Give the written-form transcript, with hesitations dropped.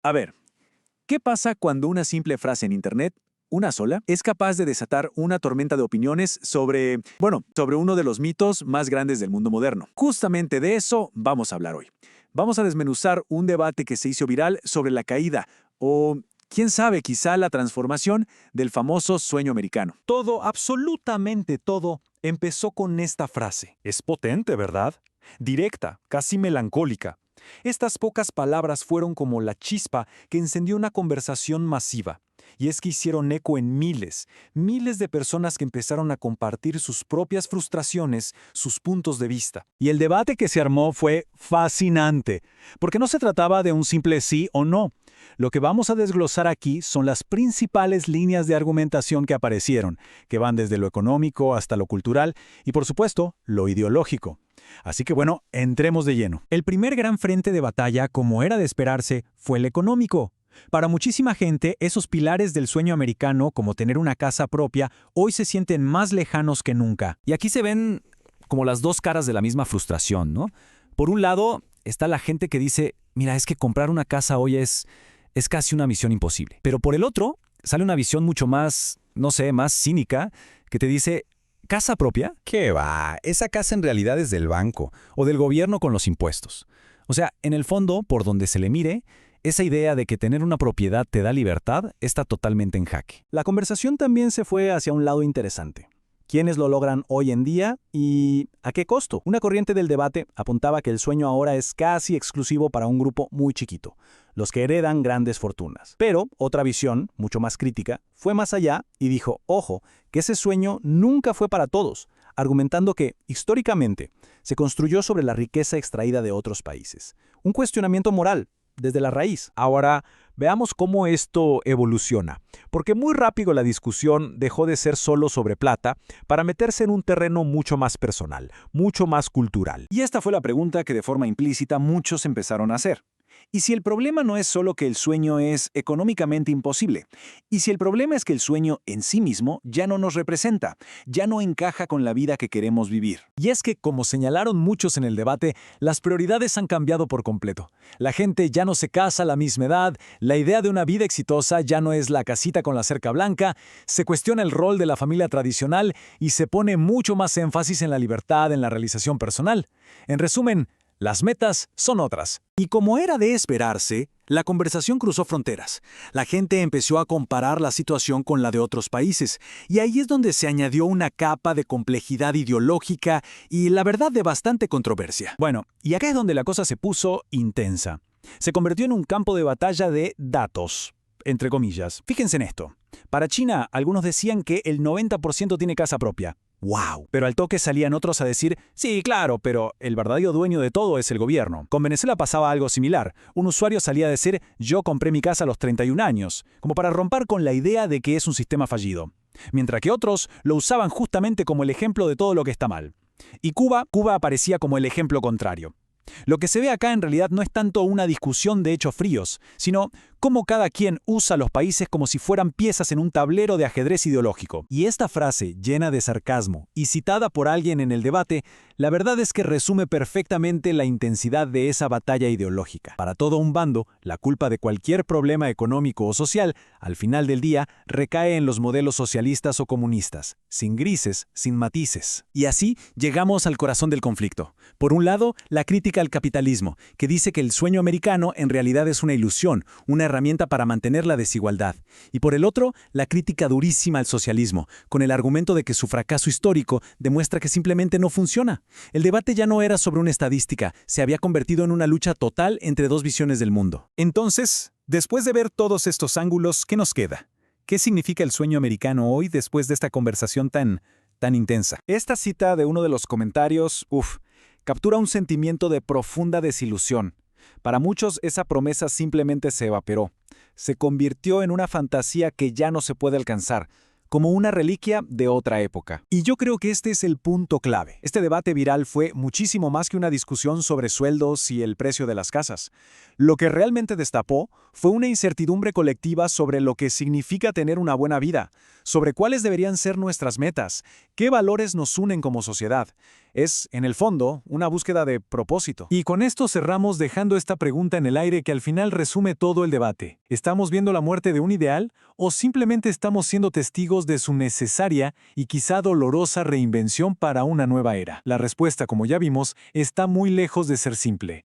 A ver, ¿qué pasa cuando una simple frase en Internet, una sola, es capaz de desatar una tormenta de opiniones sobre uno de los mitos más grandes del mundo moderno? Justamente de eso vamos a hablar hoy. Vamos a desmenuzar un debate que se hizo viral sobre la caída o, quién sabe, quizá la transformación del famoso sueño americano. Todo, absolutamente todo, empezó con esta frase. Es potente, ¿verdad? Directa, casi melancólica. Estas pocas palabras fueron como la chispa que encendió una conversación masiva. Y es que hicieron eco en miles de personas que empezaron a compartir sus propias frustraciones, sus puntos de vista. Y el debate que se armó fue fascinante, porque no se trataba de un simple sí o no. Lo que vamos a desglosar aquí son las principales líneas de argumentación que aparecieron, que van desde lo económico hasta lo cultural y, por supuesto, lo ideológico. Así que bueno, entremos de lleno. El primer gran frente de batalla, como era de esperarse, fue el económico. Para muchísima gente, esos pilares del sueño americano, como tener una casa propia, hoy se sienten más lejanos que nunca. Y aquí se ven como las dos caras de la misma frustración, ¿no? Por un lado, está la gente que dice, mira, es que comprar una casa hoy es casi una misión imposible. Pero por el otro, sale una visión mucho más, no sé, más cínica, que te dice, ¿casa propia? ¿Qué va? Esa casa en realidad es del banco O del gobierno con los impuestos. O sea, en el fondo, por donde se le mire, esa idea de que tener una propiedad te da libertad está totalmente en jaque. La conversación también se fue hacia un lado interesante. ¿Quiénes lo logran hoy en día y a qué costo? Una corriente del debate apuntaba que el sueño ahora es casi exclusivo para un grupo muy chiquito, los que heredan grandes fortunas. Pero otra visión, mucho más crítica, fue más allá y dijo, ojo, que ese sueño nunca fue para todos, argumentando que, históricamente, se construyó sobre la riqueza extraída de otros países. Un cuestionamiento moral, desde la raíz. Ahora, veamos cómo esto evoluciona, porque muy rápido la discusión dejó de ser solo sobre plata para meterse en un terreno mucho más personal, mucho más cultural. Y esta fue la pregunta que de forma implícita muchos empezaron a hacer. ¿Y si el problema no es solo que el sueño es económicamente imposible? ¿Y si el problema es que el sueño en sí mismo ya no nos representa, ya no encaja con la vida que queremos vivir? Y es que, como señalaron muchos en el debate, las prioridades han cambiado por completo. La gente ya no se casa a la misma edad, la idea de una vida exitosa ya no es la casita con la cerca blanca, se cuestiona el rol de la familia tradicional y se pone mucho más énfasis en la libertad, en la realización personal. En resumen, las metas son otras. Y como era de esperarse, la conversación cruzó fronteras. La gente empezó a comparar la situación con la de otros países, y ahí es donde se añadió una capa de complejidad ideológica y, la verdad, de bastante controversia. Bueno, y acá es donde la cosa se puso intensa. Se convirtió en un campo de batalla de datos, entre comillas. Fíjense en esto. Para China, algunos decían que el 90% tiene casa propia. ¡Wow! Pero al toque salían otros a decir, sí, claro, pero el verdadero dueño de todo es el gobierno. Con Venezuela pasaba algo similar. Un usuario salía a decir, yo compré mi casa a los 31 años, como para romper con la idea de que es un sistema fallido. Mientras que otros lo usaban justamente como el ejemplo de todo lo que está mal. Y Cuba aparecía como el ejemplo contrario. Lo que se ve acá en realidad no es tanto una discusión de hechos fríos, sino cómo cada quien usa los países como si fueran piezas en un tablero de ajedrez ideológico. Y esta frase, llena de sarcasmo y citada por alguien en el debate, la verdad es que resume perfectamente la intensidad de esa batalla ideológica. Para todo un bando, la culpa de cualquier problema económico o social, al final del día, recae en los modelos socialistas o comunistas, sin grises, sin matices. Y así llegamos al corazón del conflicto. Por un lado, la crítica al capitalismo, que dice que el sueño americano en realidad es una ilusión, una herramienta para mantener la desigualdad. Y por el otro, la crítica durísima al socialismo, con el argumento de que su fracaso histórico demuestra que simplemente no funciona. El debate ya no era sobre una estadística, se había convertido en una lucha total entre dos visiones del mundo. Entonces, después de ver todos estos ángulos, ¿qué nos queda? ¿Qué significa el sueño americano hoy después de esta conversación tan intensa? Esta cita de uno de los comentarios, captura un sentimiento de profunda desilusión. Para muchos esa promesa simplemente se evaporó. Se convirtió en una fantasía que ya no se puede alcanzar, como una reliquia de otra época. Y yo creo que este es el punto clave. Este debate viral fue muchísimo más que una discusión sobre sueldos y el precio de las casas. Lo que realmente destapó fue una incertidumbre colectiva sobre lo que significa tener una buena vida, sobre cuáles deberían ser nuestras metas, qué valores nos unen como sociedad. Es, en el fondo, una búsqueda de propósito. Y con esto cerramos dejando esta pregunta en el aire que al final resume todo el debate. ¿Estamos viendo la muerte de un ideal o simplemente estamos siendo testigos de su necesaria y quizá dolorosa reinvención para una nueva era? La respuesta, como ya vimos, está muy lejos de ser simple.